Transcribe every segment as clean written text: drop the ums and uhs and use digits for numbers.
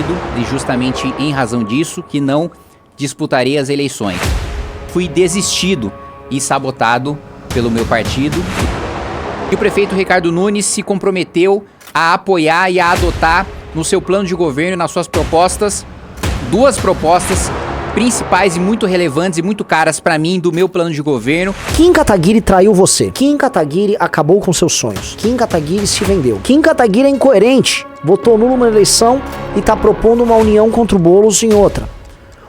partido e justamente em razão disso que não disputarei as eleições. Fui desistido e sabotado pelo meu partido. E o prefeito Ricardo Nunes se comprometeu a apoiar e a adotar no seu plano de governo e nas suas propostas, duas propostas principais e muito relevantes e muito caras para mim do meu plano de governo. Kim Kataguiri traiu você. Kim Kataguiri acabou com seus sonhos. Kim Kataguiri se vendeu. Kim Kataguiri é incoerente. Votou nulo numa eleição e tá propondo uma união contra o Boulos em outra.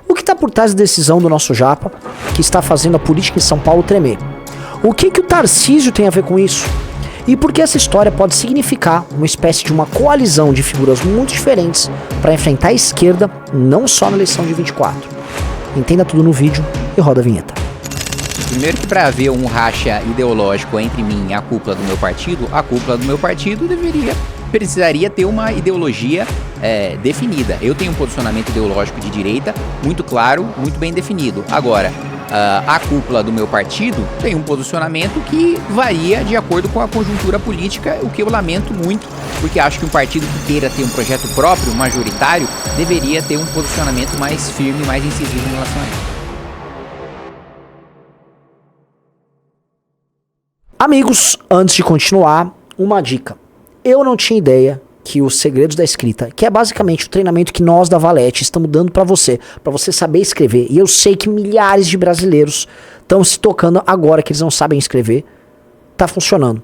O que tá por trás da decisão do nosso japa, que está fazendo a política em São Paulo tremer? O que o Tarcísio tem a ver com isso? E por que essa história pode significar uma espécie de uma coalizão de figuras muito diferentes para enfrentar a esquerda, não só na eleição de 24? Entenda tudo no vídeo e roda a vinheta. Primeiro que para haver um racha ideológico entre mim e a cúpula do meu partido, precisaria ter uma ideologia definida. Eu tenho um posicionamento ideológico de direita muito claro, muito bem definido. Agora, a cúpula do meu partido tem um posicionamento que varia de acordo com a conjuntura política, o que eu lamento muito, porque acho que um partido que queira ter um projeto próprio, majoritário, deveria ter um posicionamento mais firme, mais incisivo em relação a isso. Amigos, antes de continuar, uma dica. Eu não tinha ideia que os segredos da escrita, que é basicamente o treinamento que nós da Valete estamos dando pra você saber escrever, e eu sei que milhares de brasileiros estão se tocando agora que eles não sabem escrever, tá funcionando.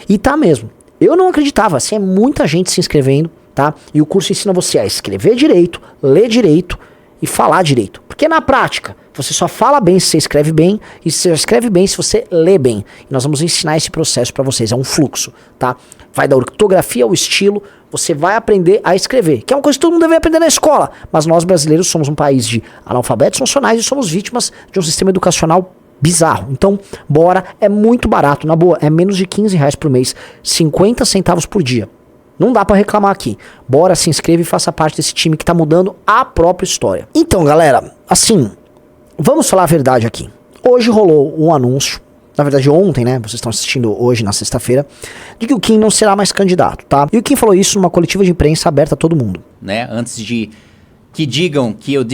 E tá mesmo. Eu não acreditava, assim, é muita gente se inscrevendo, tá? E o curso ensina você a escrever direito, ler direito e falar direito. Porque na prática, você só fala bem se você escreve bem, e você escreve bem se você lê bem. E nós vamos ensinar esse processo pra vocês, é um fluxo, tá? Vai da ortografia ao estilo, você vai aprender a escrever, que é uma coisa que todo mundo deve aprender na escola. Mas nós brasileiros somos um país de analfabetos funcionais e somos vítimas de um sistema educacional bizarro. Então, bora, é muito barato, na boa, é menos de R$15 por mês, 50 centavos por dia. Não dá pra reclamar aqui. Bora, se inscreva e faça parte desse time que tá mudando a própria história. Então, galera, assim, vamos falar a verdade aqui. Hoje rolou um anúncio, na verdade ontem, né, vocês estão assistindo hoje na sexta-feira, de que o Kim não será mais candidato, tá? E o Kim falou isso numa coletiva de imprensa aberta a todo mundo. Né, antes de que digam que eu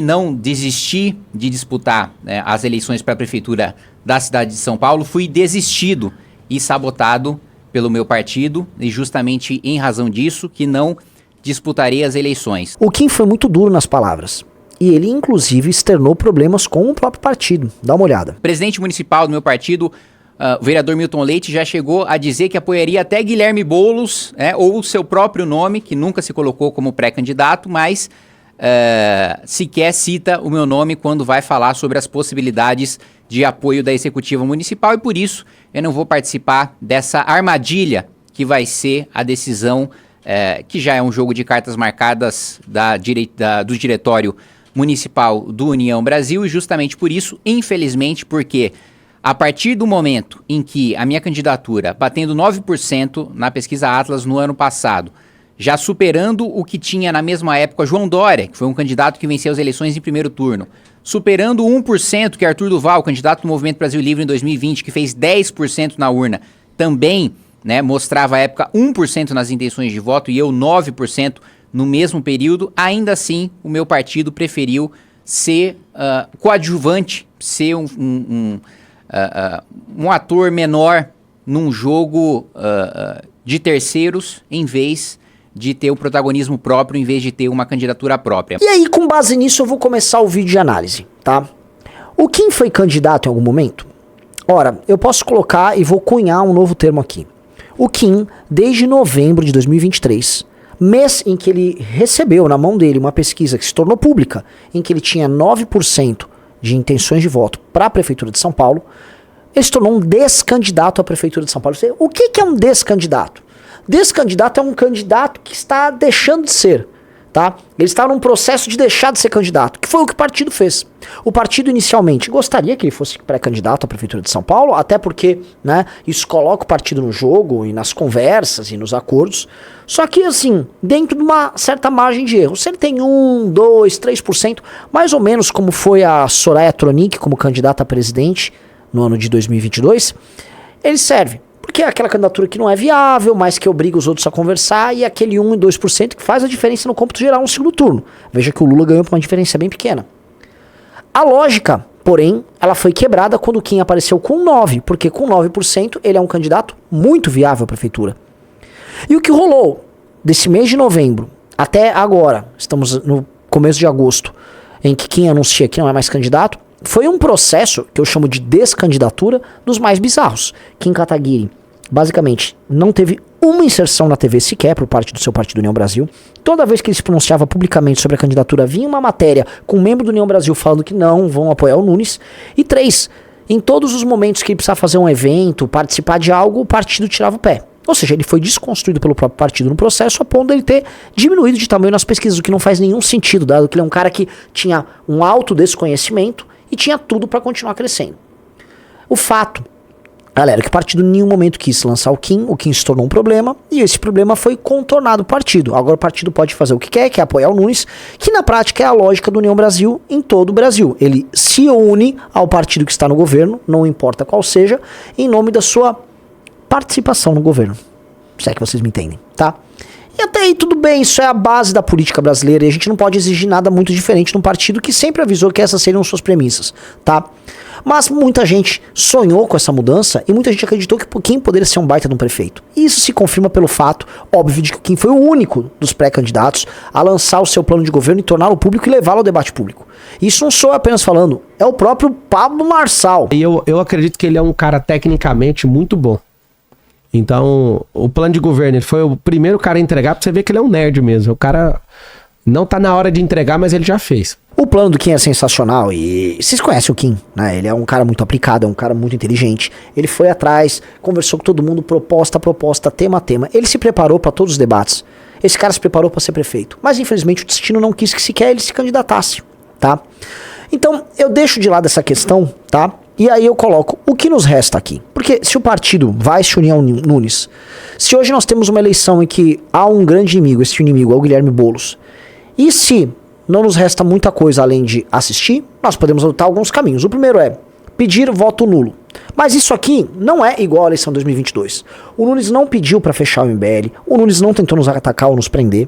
não desisti de disputar, né, as eleições para a prefeitura da cidade de São Paulo, fui desistido e sabotado pelo meu partido e justamente em razão disso que não disputarei as eleições. O Kim foi muito duro nas palavras. E ele, inclusive, externou problemas com o próprio partido. Dá uma olhada. O presidente municipal do meu partido, o vereador Milton Leite, já chegou a dizer que apoiaria até Guilherme Boulos, ou o seu próprio nome, que nunca se colocou como pré-candidato, mas sequer cita o meu nome quando vai falar sobre as possibilidades de apoio da executiva municipal. E por isso eu não vou participar dessa armadilha que vai ser a decisão, que já é um jogo de cartas marcadas do diretório municipal do União Brasil, e justamente por isso, infelizmente, porque a partir do momento em que a minha candidatura, batendo 9% na pesquisa Atlas no ano passado, já superando o que tinha na mesma época João Dória, que foi um candidato que venceu as eleições em primeiro turno, superando 1% que Arthur Duval, candidato do Movimento Brasil Livre em 2020, que fez 10% na urna, também, né, mostrava à época 1% nas intenções de voto e eu 9% no mesmo período. Ainda assim, o meu partido preferiu ser coadjuvante, ser um ator menor num jogo de terceiros, em vez de ter o protagonismo próprio, em vez de ter uma candidatura própria. E aí, com base nisso, eu vou começar o vídeo de análise, tá? O Kim foi candidato em algum momento? Ora, eu posso colocar e vou cunhar um novo termo aqui. O Kim, desde novembro de 2023, mês em que ele recebeu na mão dele uma pesquisa que se tornou pública, em que ele tinha 9% de intenções de voto para a Prefeitura de São Paulo, ele se tornou um descandidato à Prefeitura de São Paulo. O que é um descandidato? Descandidato é um candidato que está deixando de ser, tá? Ele está num processo de deixar de ser candidato, que foi o que o partido fez. O partido inicialmente gostaria que ele fosse pré-candidato à Prefeitura de São Paulo, até porque, né, isso coloca o partido no jogo e nas conversas e nos acordos. Só que, assim, dentro de uma certa margem de erro. Se ele tem 1, 2, 3%, mais ou menos como foi a Soraya Tronic como candidata a presidente no ano de 2022, ele serve. Por porque é aquela candidatura que não é viável, mas que obriga os outros a conversar, e aquele 1 e 2% que faz a diferença no cômputo geral no segundo turno. Veja que o Lula ganhou por uma diferença bem pequena. A lógica, porém, ela foi quebrada quando o Kim apareceu com 9%, porque com 9% ele é um candidato muito viável à prefeitura. E o que rolou desse mês de novembro até agora, estamos no começo de agosto, em que Kim anuncia que não é mais candidato, foi um processo que eu chamo de descandidatura dos mais bizarros. Kim Kataguiri, basicamente, não teve uma inserção na TV sequer por parte do seu partido União Brasil. Toda vez que ele se pronunciava publicamente sobre a candidatura, vinha uma matéria com um membro do União Brasil falando que não vão apoiar o Nunes. E 3, em todos os momentos que ele precisava fazer um evento, participar de algo, o partido tirava o pé. Ou seja, ele foi desconstruído pelo próprio partido no processo, a ponto de ele ter diminuído de tamanho nas pesquisas, o que não faz nenhum sentido, dado que ele é um cara que tinha um alto desconhecimento e tinha tudo para continuar crescendo. O fato, galera, que o partido em nenhum momento quis lançar o Kim se tornou um problema, e esse problema foi contornado o partido. Agora o partido pode fazer o que quer é apoiar o Nunes, que na prática é a lógica do União Brasil em todo o Brasil. Ele se une ao partido que está no governo, não importa qual seja, em nome da sua participação no governo. Se é que vocês me entendem, tá? E até aí tudo bem, isso é a base da política brasileira e a gente não pode exigir nada muito diferente de um partido que sempre avisou que essas seriam suas premissas, tá? Mas muita gente sonhou com essa mudança e muita gente acreditou que o Kim poderia ser um baita de um prefeito. E isso se confirma pelo fato, óbvio, de que o Kim foi o único dos pré-candidatos a lançar o seu plano de governo e torná-lo público e levá-lo ao debate público. Isso não sou eu apenas falando, é o próprio Pablo Marçal. E eu acredito que ele é um cara tecnicamente muito bom. Então, o plano de governo, ele foi o primeiro cara a entregar, pra você ver que ele é um nerd mesmo. O cara não tá na hora de entregar, mas ele já fez. O plano do Kim é sensacional e vocês conhecem o Kim, né? Ele é um cara muito aplicado, é um cara muito inteligente. Ele foi atrás, conversou com todo mundo, proposta a proposta, tema a tema. Ele se preparou para todos os debates. Esse cara se preparou para ser prefeito. Mas infelizmente o destino não quis que sequer ele se candidatasse, tá? Então, eu deixo de lado essa questão, tá? E aí eu coloco o que nos resta aqui. Porque se o partido vai se unir ao Nunes, se hoje nós temos uma eleição em que há um grande inimigo, esse inimigo é o Guilherme Boulos, e se não nos resta muita coisa além de assistir, nós podemos adotar alguns caminhos. O primeiro é pedir voto nulo. Mas isso aqui não é igual à eleição de 2022. O Nunes não pediu para fechar o MBL, o Nunes não tentou nos atacar ou nos prender,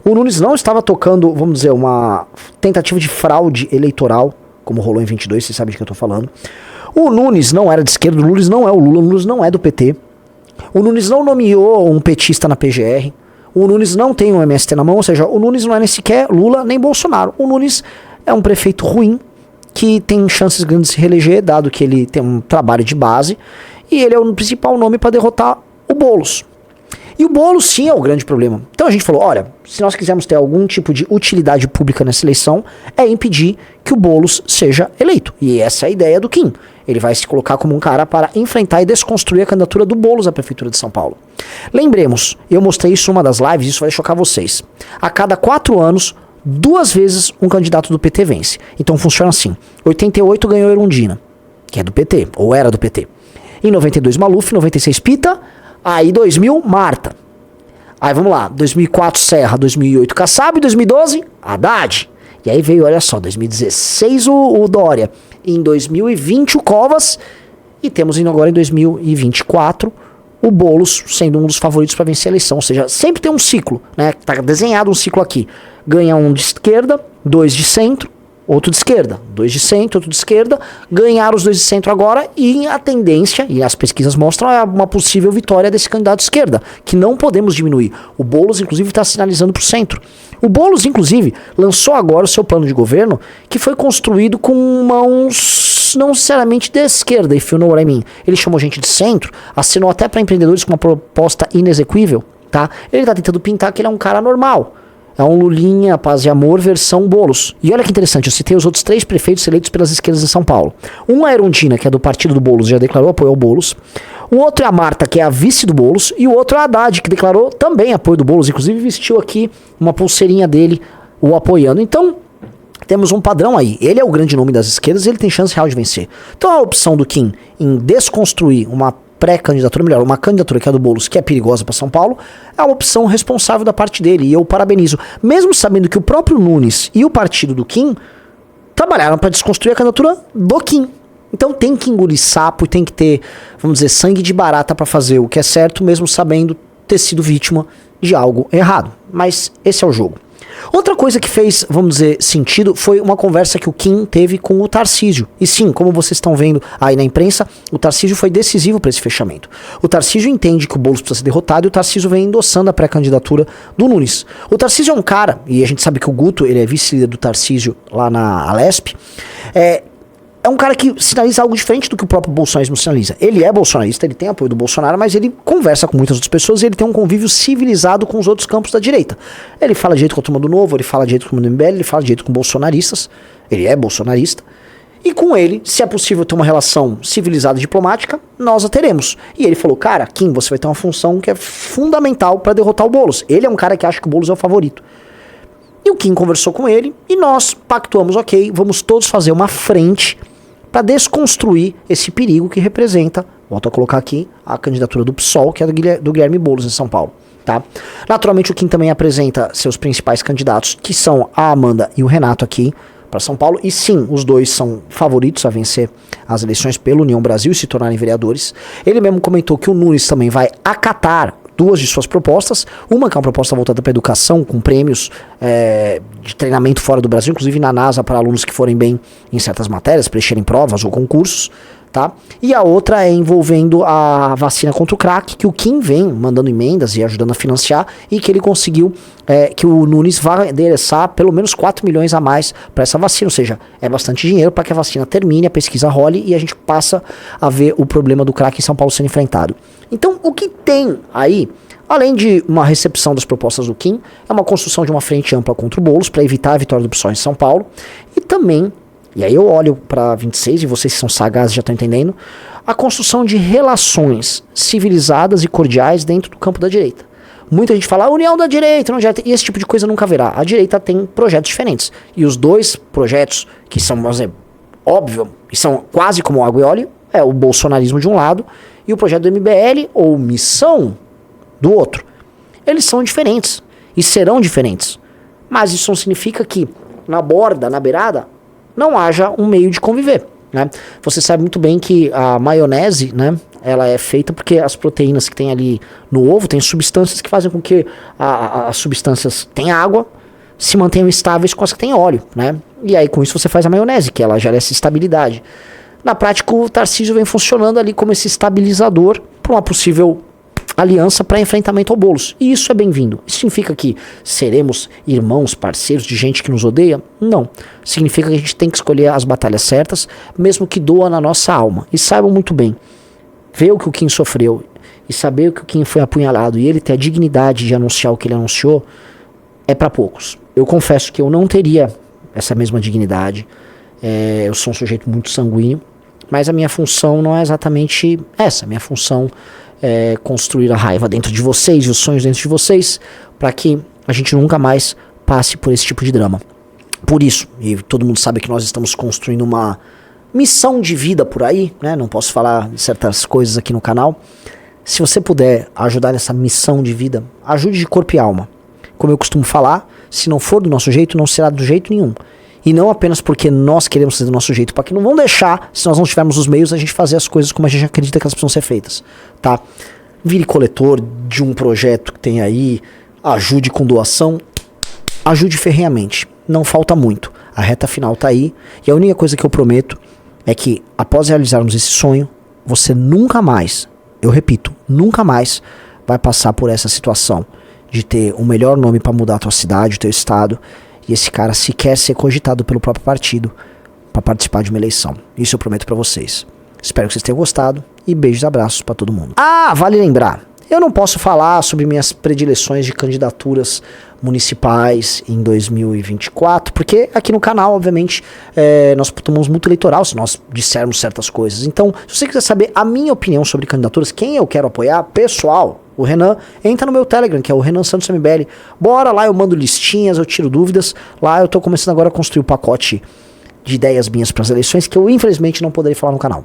o Nunes não estava tocando, vamos dizer, uma tentativa de fraude eleitoral, como rolou em 22, vocês sabem de que eu tô falando. O Nunes não era de esquerda, o Nunes não é o Lula, o Nunes não é do PT. O Nunes não nomeou um petista na PGR. O Nunes não tem um MST na mão, ou seja, o Nunes não é nem sequer Lula nem Bolsonaro. O Nunes é um prefeito ruim, que tem chances grandes de se reeleger, dado que ele tem um trabalho de base, e ele é o principal nome para derrotar o Boulos. E o Boulos sim é o grande problema. Então a gente falou, olha, se nós quisermos ter algum tipo de utilidade pública nessa eleição, é impedir que o Boulos seja eleito. E essa é a ideia do Kim. Ele vai se colocar como um cara para enfrentar e desconstruir a candidatura do Boulos à Prefeitura de São Paulo. Lembremos, eu mostrei isso numa das lives, isso vai chocar vocês. A cada 4 anos, 2 vezes um candidato do PT vence. Então funciona assim. 88 ganhou Erundina, que é do PT, ou era do PT. Em 92 Maluf, 96 Pita, aí 2000 Marta. Aí vamos lá, 2004 Serra, 2008 Kassab, 2012 Haddad. E aí veio, olha só, 2016 o Dória, em 2020 o Covas, e temos indo agora em 2024 o Boulos sendo um dos favoritos para vencer a eleição. Ou seja, sempre tem um ciclo, né? Tá desenhado um ciclo aqui. Ganha um de esquerda, 2 de centro, outro de esquerda, 2 de centro, outro de esquerda, ganhar os 2 de centro agora, e a tendência, e as pesquisas mostram, é uma possível vitória desse candidato de esquerda, que não podemos diminuir. O Boulos, inclusive, está sinalizando para o centro. O Boulos, inclusive, lançou agora o seu plano de governo, que foi construído com mãos não necessariamente de esquerda, if you know what I mean. Ele chamou gente de centro, assinou até para empreendedores com uma proposta inexequível, tá? Ele está tentando pintar que ele é um cara normal. É um Lulinha, paz e amor, versão Boulos. E olha que interessante, eu citei os outros 3 prefeitos eleitos pelas esquerdas de São Paulo. Um é a Erundina, que é do partido do Boulos, já declarou apoio ao Boulos. O outro é a Marta, que é a vice do Boulos. E o outro é a Haddad, que declarou também apoio do Boulos. Inclusive vestiu aqui uma pulseirinha dele, o apoiando. Então, temos um padrão aí. Ele é o grande nome das esquerdas e ele tem chance real de vencer. Então a opção do Kim em desconstruir uma pré-candidatura, melhor, uma candidatura que é a do Boulos, que é perigosa para São Paulo, é uma opção responsável da parte dele, e eu parabenizo. Mesmo sabendo que o próprio Nunes e o partido do Kim trabalharam para desconstruir a candidatura do Kim. Então tem que engolir sapo e tem que ter, vamos dizer, sangue de barata para fazer o que é certo, mesmo sabendo ter sido vítima de algo errado. Mas esse é o jogo. Outra coisa que fez, vamos dizer, sentido foi uma conversa que o Kim teve com o Tarcísio. E sim, como vocês estão vendo aí na imprensa, o Tarcísio foi decisivo para esse fechamento. O Tarcísio entende que o Boulos precisa ser derrotado e o Tarcísio vem endossando a pré-candidatura do Nunes. O Tarcísio é um cara, e a gente sabe que o Guto, ele é vice-líder do Tarcísio lá na Alesp, é um cara que sinaliza algo diferente do que o próprio bolsonarismo sinaliza. Ele é bolsonarista, ele tem apoio do Bolsonaro, mas ele conversa com muitas outras pessoas e ele tem um convívio civilizado com os outros campos da direita. Ele fala de jeito com a turma do Novo, ele fala de jeito com o MBL, ele fala de jeito com bolsonaristas, ele é bolsonarista. E com ele, se é possível ter uma relação civilizada e diplomática, nós a teremos. E ele falou, cara, Kim, você vai ter uma função que é fundamental para derrotar o Boulos. Ele é um cara que acha que o Boulos é o favorito. E o Kim conversou com ele e nós pactuamos, ok, vamos todos fazer uma frente para desconstruir esse perigo que representa, volto a colocar aqui, a candidatura do PSOL, que é do Guilherme Boulos em São Paulo. Tá? Naturalmente o Kim também apresenta seus principais candidatos, que são a Amanda e o Renato aqui para São Paulo, e sim, os dois são favoritos a vencer as eleições pela União Brasil e se tornarem vereadores. Ele mesmo comentou que o Nunes também vai acatar duas de suas propostas, uma que é uma proposta voltada para a educação, com prêmios de treinamento fora do Brasil, inclusive na NASA para alunos que forem bem em certas matérias, preencherem provas ou concursos, tá? E a outra é envolvendo a vacina contra o crack, que o Kim vem mandando emendas e ajudando a financiar, e que ele conseguiu que o Nunes vai endereçar pelo menos 4 milhões a mais para essa vacina, ou seja, é bastante dinheiro para que a vacina termine, a pesquisa role e a gente passa a ver o problema do crack em São Paulo sendo enfrentado. Então, o que tem aí, além de uma recepção das propostas do Kim, é uma construção de uma frente ampla contra o Boulos para evitar a vitória do PSOL em São Paulo, e também, e aí eu olho para 26, e vocês que são sagazes já estão entendendo, a construção de relações civilizadas e cordiais dentro do campo da direita. Muita gente fala, a união da direita, não adianta, e esse tipo de coisa nunca haverá. A direita tem projetos diferentes, e os dois projetos, que são, vamos dizer, óbvio, e são quase como água e óleo, é o bolsonarismo de um lado, e o projeto do MBL, ou missão, do outro. Eles são diferentes, e serão diferentes. Mas isso não significa que, na borda, na beirada, não haja um meio de conviver, né? Você sabe muito bem que a maionese, né, ela é feita porque as proteínas que tem ali no ovo tem substâncias que fazem com que as substâncias tenham água se mantenham estáveis com as que tem óleo, né? E aí com isso você faz a maionese, que ela gera essa estabilidade. Na prática o Tarcísio vem funcionando ali como esse estabilizador para uma possível aliança para enfrentamento ao Boulos. E isso é bem-vindo. Isso significa que seremos irmãos, parceiros de gente que nos odeia? Não. Significa que a gente tem que escolher as batalhas certas, mesmo que doa na nossa alma. E saibam muito bem, ver o que o Kim sofreu e saber que o Kim foi apunhalado e ele ter a dignidade de anunciar o que ele anunciou, é para poucos. Eu confesso que eu não teria essa mesma dignidade. Eu sou um sujeito muito sanguíneo, mas a minha função não é exatamente essa. A minha função é construir a raiva dentro de vocês e os sonhos dentro de vocês, para que a gente nunca mais passe por esse tipo de drama. Por isso, e todo mundo sabe que nós estamos construindo uma missão de vida por aí, né? Não posso falar de certas coisas aqui no canal. Se você puder ajudar nessa missão de vida, ajude de corpo e alma. Como eu costumo falar, se não for do nosso jeito, não será do jeito nenhum. E não apenas porque nós queremos fazer do nosso jeito, porque não vão deixar, se nós não tivermos os meios, a gente fazer as coisas como a gente acredita que elas precisam ser feitas, tá? Vire coletor de um projeto que tem aí, ajude com doação, ajude ferrenhamente, não falta muito. A reta final tá aí, e a única coisa que eu prometo é que, após realizarmos esse sonho, você nunca mais, eu repito, nunca mais vai passar por essa situação de ter o melhor nome para mudar a tua cidade, o teu estado, e esse cara sequer ser cogitado pelo próprio partido para participar de uma eleição. Isso eu prometo para vocês. Espero que vocês tenham gostado e beijos e abraços para todo mundo. Ah, vale lembrar, eu não posso falar sobre minhas predileções de candidaturas municipais em 2024, porque aqui no canal, obviamente, nós tomamos multa eleitoral se nós dissermos certas coisas. Então, se você quiser saber a minha opinião sobre candidaturas, quem eu quero apoiar, pessoal, o Renan, entra no meu Telegram, que é o Renan Santos MBL. Bora lá, eu mando listinhas, eu tiro dúvidas. Lá eu tô começando agora a construir o pacote de ideias minhas para as eleições, que eu infelizmente não poderei falar no canal.